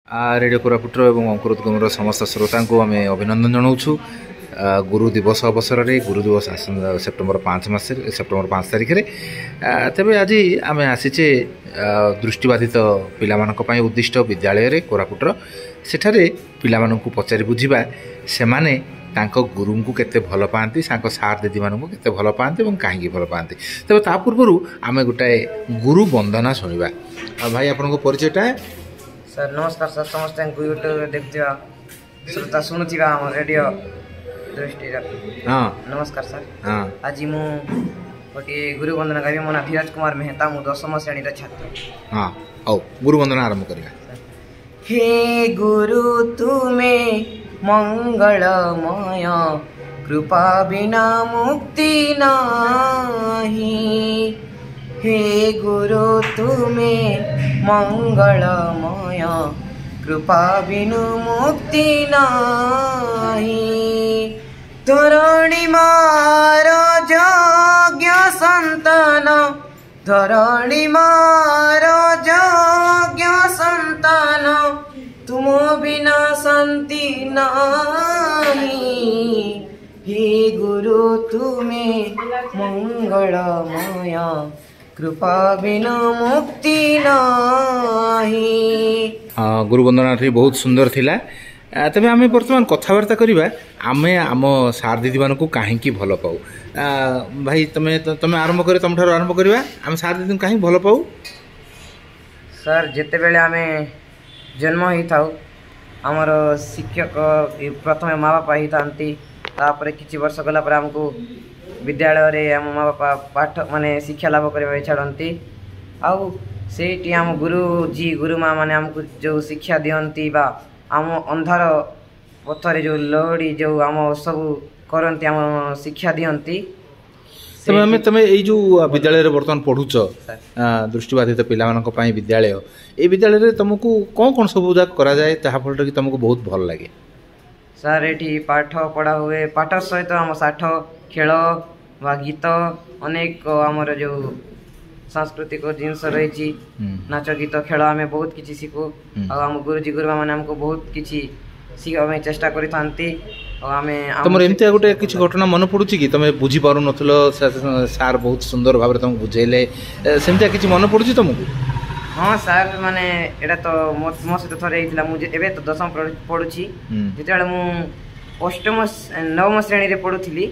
Radio कोरापुटर और अंकुरोद्गमर समस्त श्रोता को आम अभिनंदन जनाऊँ। गुरु दिवस अवसर में गुरु दिवस सेप्टेम्बर 5 तारिख में तेज आज आम आसीचे दृष्टिबाधित पाई उद्दिष्ट विद्यालय कोरापुटर सेठारे पिला पचारि बुझा से गुरु को केते भल पाती सार दीदी मानू केते भल पाती और कहीं भल पाती। तेज ता पूर्व आम गोटाए गुरु वंदना शुणा। भाई आपन परिचयटा सर नमस्कार सर समस्त यूट्यूब देखा श्रोता शुणुवा रेडियो दृष्टि। हाँ नमस्कार सर। हाँ आज मु गोटे गुरु वंदना करी मो ना धीरज कुमार मेहता मु 10वीं श्रेणी छात्र। हाँ आओ गुरु वंदना आरंभ करिया। हे गुरु तुम्हें मंगलमय कृपा बिना मुक्ति नाही। हे गुरु तुम्हें मंगलमय कृपा बिनु मुक्ति नाही। धरणी मार यज्ञ संतान धरणी मार यज्ञ संतान तुम बिना शांति नाही। हे गुरु तुम्हें मंगलमय कृपा बिना मुक्ति नाही। हाँ गुरु वंदना बहुत सुंदर थिला। तेज आम बर्तमान कथबार्ता करवा आम आम सार दीदी मानू कहीं भल पाऊ। भाई तुम आरंभ कर तुम ठार आरंभ करवा आम सार दीदी कहीं भल पाऊ। सर जिते बेले आम जन्म होता आमर शिक्षक प्रथम माँ बापा ही था तापर किसी वर्ष गला पर आमको विद्यालय रे आम माँ बापा पाठ माने शिक्षा लाभ करने छाड़ती आउ से आम गुरुजी गुरु माँ मैंने आमको जो शिक्षा दियंती बा आम अंधार पथरे जो लहड़ी जो आम सब करती आम शिक्षा दियंती। तमें ये जो विद्यालय बर्तमान पढ़ुच दृष्टिबाधित पाई विद्यालय ये विद्यालय तुमको कौन कौन सब करा जाए जहाँफल कि तुमको बहुत भल लगे। सर ये पाठ पढ़ा हुए पाठ सहित आम साठ खेल बा गीत अनेक आमर जो सांस्कृतिक जिनस रही नाच गीत खेल आम बहुत किसी शिखु आम गुरुजी गुरुमा मैंने आमको बहुत किसी शिखा चेष्टा करी तुम एमती गोटे किसी घटना मन पड़ू कि तुम बुझी पार नथिलो सार बहुत सुंदर भाव में तुमको बुझेले सेमती किसी मन पड़ू तुमको। हाँ सर माने एटा तो मो सहित थरे होइतिला मुझे एबे तो 10वीं पढ़ुची जेतेबेले मु 8वीं 9वीं श्रेणी रे पढ़ुथिली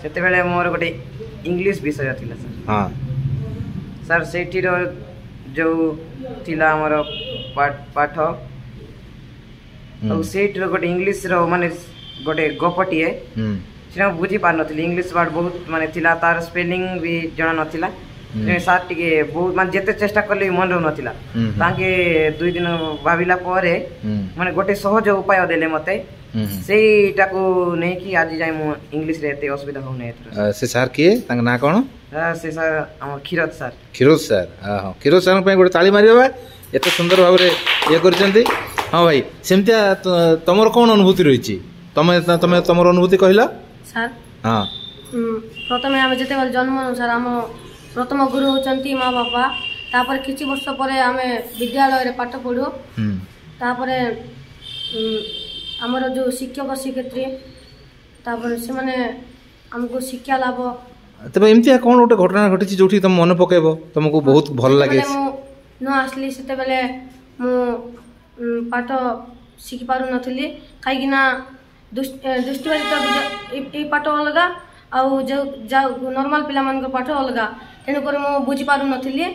सेतेबेले मोर गोटे इंग्लिश विषय थिला सर। हाँ सर सेठीर जो थिला हमर पाठ सेठीर गोटे इंग्लिश रो माने गोटे गपटीए से बुझी पार नथिली इंग्लिश वर्ड बहुत माने थिला तार स्पेलिंग भी जणा नथिला सार टिके बहुत मान जेते चेष्टा करले मन रहु नथिला ताके 2 दिन भाबिला परे माने गोटे सहज उपाय देले मते सेटा को नै कि आज जाय मु इंग्लिश रे एते असुविधा हो नै एथरा। से सर के तांग ना कोन से सर हम खिरोज सर। खिरोज सर हां खिरोज सर पे गोटे ताली मारिबा एते सुंदर भाव रे ये करचंती। हाँ भाई सेमतिया तमर कौन अनुभूति रही तमर अनुभूति कहला सर। हाँ प्रथम आम जिते जन्म सर आम प्रथम गुरु होचंती माँ बापा तापर किछि वर्ष परे आम विद्यालय रे पाठ पढ़ू तापर आमर जो शिक्षक शिक्षयित्री तापर से माने हमको शिक्षा लाभ। तबे एमतिया कौन गोटे घटना घटी जोठी तुम मन पकेबो तुमको बहुत भल लागे न आसली सेते बेले मु पाठ शिखि पारु नथिली कहीं दृष्टिबाधित ये पाठ अलग आउ जो नॉर्मल पिला मान पाठ अलग तेणुक मु बुझी पारु नथिली।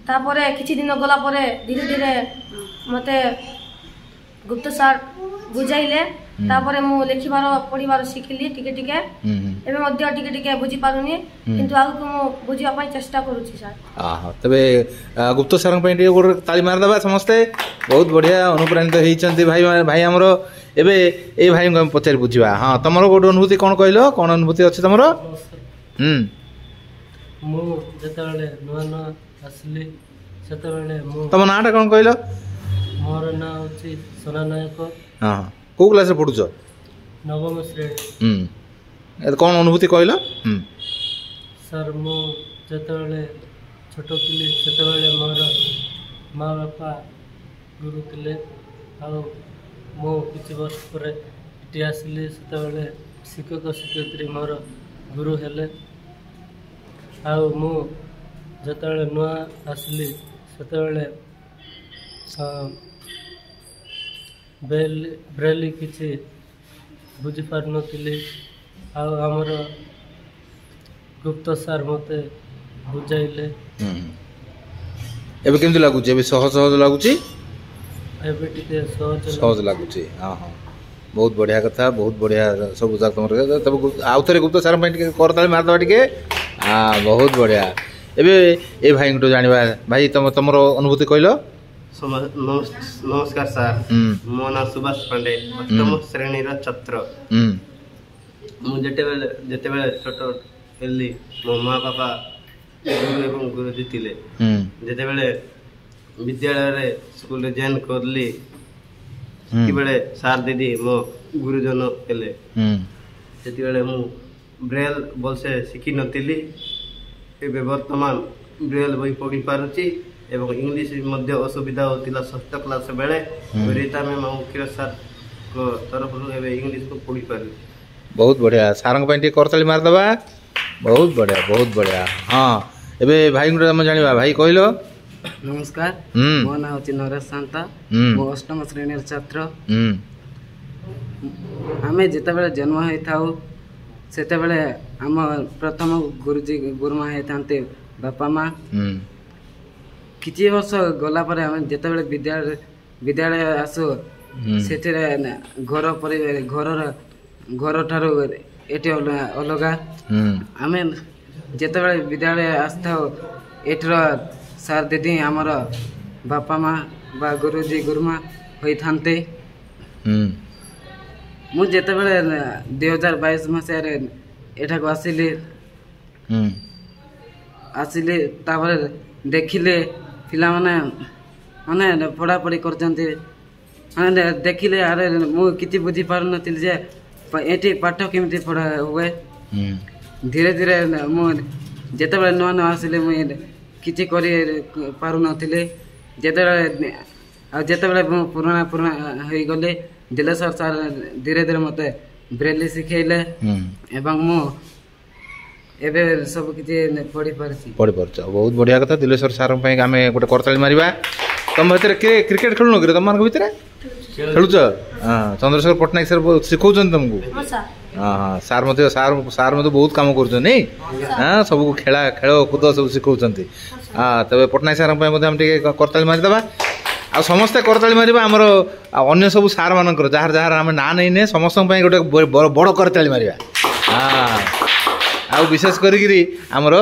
तापरे किछि दिन गला परे धीरे धीरे मते गुप्त सार बुझाइले तापरे मु लिखिबार पढ़िबार शिखिली टिके टिके एबे मध्य टिके टिके बुझी पारुनी किंतु आगु मु बुझिबा पई चेष्टा करूची सर। हां तबे गुप्त सारंग पई टिके ताली मार दबा समस्त बहुत बढ़िया अनुप्राणित होइचंती भाई भाई हमरो एबे ए भाई को पचार बुझिबा। हां तमरो गोटे अनुभूति कोन कहलो कोन अनुभूति अछि तमरो। मु जेतेबेले नुवा नुवा असली सेतेबेले मु तम नाटा कोन कहलो। मोर ना होची सोना नायक। हां को क्लास रे पढुछ 9वीं श्रेणी। कोन अनुभूति कहलो। सर मु जेतेबेले छोट पिली सेतेबेले मोर माँ बापा गुरु थे मु किसी वर्ष पर ये आसिली से शिक्षक शिक्षयित्री मोर गुरु हेले मु जिते नुआ आसिली से ब्रेली किसी बुझी पार नी आमर गुप्त सार मते बुझाइले एबे केमती लागुच एबे सहज सहज लागुच एबे टिके सहज लागुच हाँ हाँ बहुत बढ़िया कथा बहुत बढ़िया सब तुम तब आउ थे गुप्त सार करता मारदे टे हाँ बहुत बढ़िया एबे ए भाई तो जाना भाई तुम तुम अनुभूति कहल नमस्कार सर मो ना सुभाष पांडे अष्टम श्रेणी छात्र मुझे छोट हेली मो माँ बापा गुरु एवं गुरुजी थिले जिते विद्यालय स्कूल जॉइन करली बेले सार दीदी मो गुरुजन हेले से मु ब्रेल भलसे शिखी नी एवं वर्तमान ब्रेल बही पढ़ी पारुची एवं इंग्लिश मध्य असुविधा होता षष्ठ क्लास बेले रीता मैम मुख्य सार को तरफ इंग्लिश को पढ़ी पार बहुत बढ़िया सारंग करताली मारदबा बहुत बढ़िया हाँ एबे भाई को जाना भाई कहल नमस्कार मो ना हूँ नरेश सांता मो अष्टम श्रेणी छात्र आमे जिते जन्म होता से आम प्रथम गुरुजी गुरुमा होता बापा माँ किसी वर्ष गला जिते विद्यालय आसु से घर पर घर ठार ये अलग आम जिते विद्यालय आसता एटर सार दीदी आमर बापा माँ बा गुरुजी गुरुमा होता मुझे 2022 मसीह एठाक आसिली आसिली तापर देखिले पिला माने पढ़ापढ़ी कर देखिले अरे मु किसी बुझी पार नी जे ये पाठ केमती पढ़ा हुए धीरे धीरे मुझे नुआ नुआ आसिले मुझे किसी कर पार नी जिते पुराना पुराना हो गली दिलेश्वर सार धीरे धीरे मत ब्रेली शिखेले एवं मु एबे सब किसी पढ़ी पारछि बहुत बढ़िया कथा दिलेश्वर सार आम गोटे करताली मारिबा तुम भीतर क्रिकेट खेलुन कि तुम भितर खेलुच चंद्रशेखर पट्टनायक सर शिखौ तुमको हाँ हाँ सार सार बहुत कम कर हाँ सब खेला खेल कूद सब शिखौ हाँ तब पट्टनायक सार करताली मारिदे आ समस्ते करताली मारिबा आमर अन्य सब सार मानकर जार जार आम ना नहीं समस्त गोटे बड़ करताली मारिबा हाँ आ विशेष करी आमर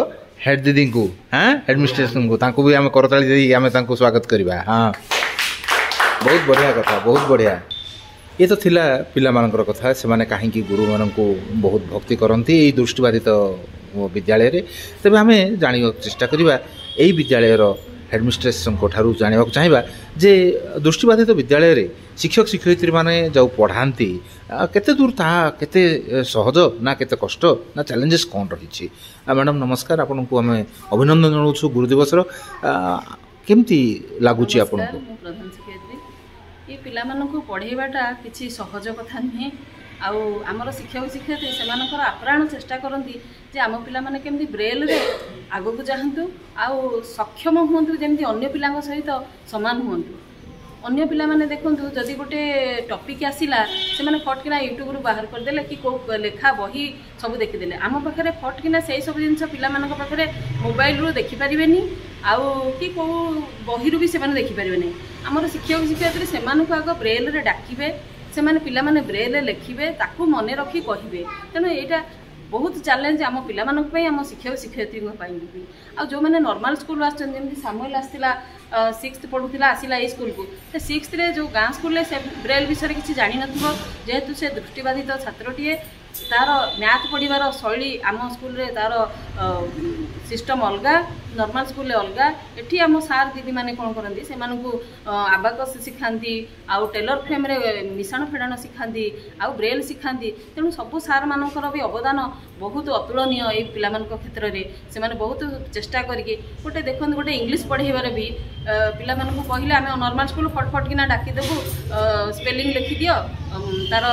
हेड दीदी को हाँ हेडमिस्ट्रेस को भी आम करताली दी आम स्वागत करवा हाँ बहुत बढ़िया कथा बहुत बढ़िया ये तो थिला पिला मानकर कथा से माने कहीं गुरु मान को बहुत भक्ति करती यही दृष्टिबाधित विद्यालय रे तबे आम जाना चेष्टा करवा यही विद्यालय हेडमिस्ट्रेस ठारू जाना चाहिए जे दृष्टिबाधित विद्यालय रे शिक्षक शिक्षयित्री माने जो पढ़ाती केते दूर ता केते सहज ना केते कष्ट ना चैलेंजेस कौन रही मैडम नमस्कार आपन को आम अभिनंदन जनाऊँ गुरु दिवस केमती लगुच आपन को प्रधान शिक्षयित्री ये पिला मानकु पढ़ाइबाटा किछि सहज कथा नुहे आमर शिक्षक शिक्षयित्री से आप्राण चेष्टा करती जे आम पिला माने केमती ब्रेल रे आगो को जाहंतु आउ सक्षम हुंतु जेमती अन्य पिलांग सहित समान हुंतु अन्य पिला माने देखंतु जदि गोटे टॉपिक आसिला से माने फटकिना यूट्यूब रु बाहर कर देले कि को लेखा बही सब देखि देले आम पाखरे फटकिना सेही सब जिंस पिला मानक पाखरे मोबाइल रु देखि परिबेनी आउ कि को बही रु भी से माने देखि परिबेनी हमर शिक्षक शिक्षयित्री से मानक आगो ब्रेल रे डाकिबे से माने पिला माने ब्रेल रे लिखिबे ताकू मने रखी कहिबे तेनो एटा बहुत चैलेंज आम पिला मानक पई आम शिक्षक शिक्षयित्री पई भी आ जो माने नॉर्मल स्कूल आछन जेमति सामुएल आस्तिला 6th पढ़ुला आसिला ए स्कूल को से 6th रे जो गाँ स्कूल रे से ब्रेल विषय किसी जानि नथिबो जेहेतु से दृष्टिबाधित छात्रटीए तार मैथ पढ़िबार शैली आम स्कूल रे तार सिस्टम अलग नॉर्मल स्कूल अलग एठी आम सार दीदी माने कौन करती से आबाकस सिखाती आउ टेलर फ्रेम रे मिशाण फेड़ाण सिखाती आउ ब्रेल सिखाती तेणु सबू सार मानकर भी अवदान बहुत अतुलनीय ये पिला क्षेत्र में से बहुत चेष्टा करके गोटे देखते गोटे इंग्लीश पढ़ेबार भी पिला कहले आम नॉर्मल स्कूल फटफट किना डाकीदेबू स्पेलिंग लिखि दियो तार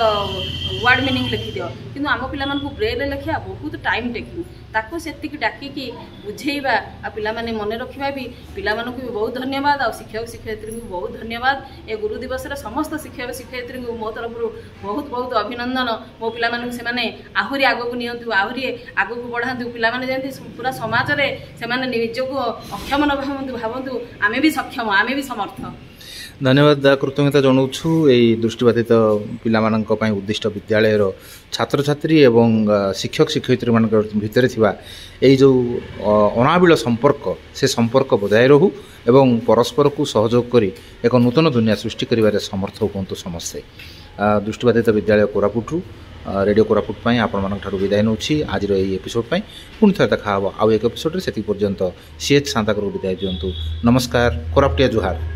वर्ड मीनिंग लिखि दियो किंतु आम पिला ब्रेल लिखा बहुत टाइम टेकिंग ताको सेति डाकिकी बुझेबा आ पिला माने मन रखिबा भी पिला मानकु भी बहुत धन्यवाद आ शिक्षक शिक्षयित्री को बहुत धन्यवाद ए गुरु दिवस रे समस्त शिक्षक शिक्षयित्री को मो तरफ बहुत बहुत अभिनंदन मो पिला मानकु से माने आहुरी आगो को नियंतु आहुरी आगो को बढ़ांतु पिला माने जेंति पूरा समाज रे से माने निजको अक्षम न भावंतु आमे भी सक्षम आमे भी समर्थ धन्यवाद कृतज्ञता जनाऊँ यही दृष्टिबाधित पाई उद्दिष्ट विद्यालय छात्र छात्री एवं शिक्षक शिक्षयित्री मान भितर यही जो अनाबिल संपर्क से संपर्क बजाय रहू एवं परस्पर को सहयोग करी एक नूतन दुनिया सृष्टि करिवारे समर्थ होतु समस्ते दृष्टिबाधित विद्यालय कोरापुटू रेडियो कोरापुट आपण विदाय नौ आज एपिसोड पुणी थे देखा आउ एक एपिसोड से पर्यंत सीएच सांता विदाय दिंतु नमस्कार कोरापुटिया जुहार।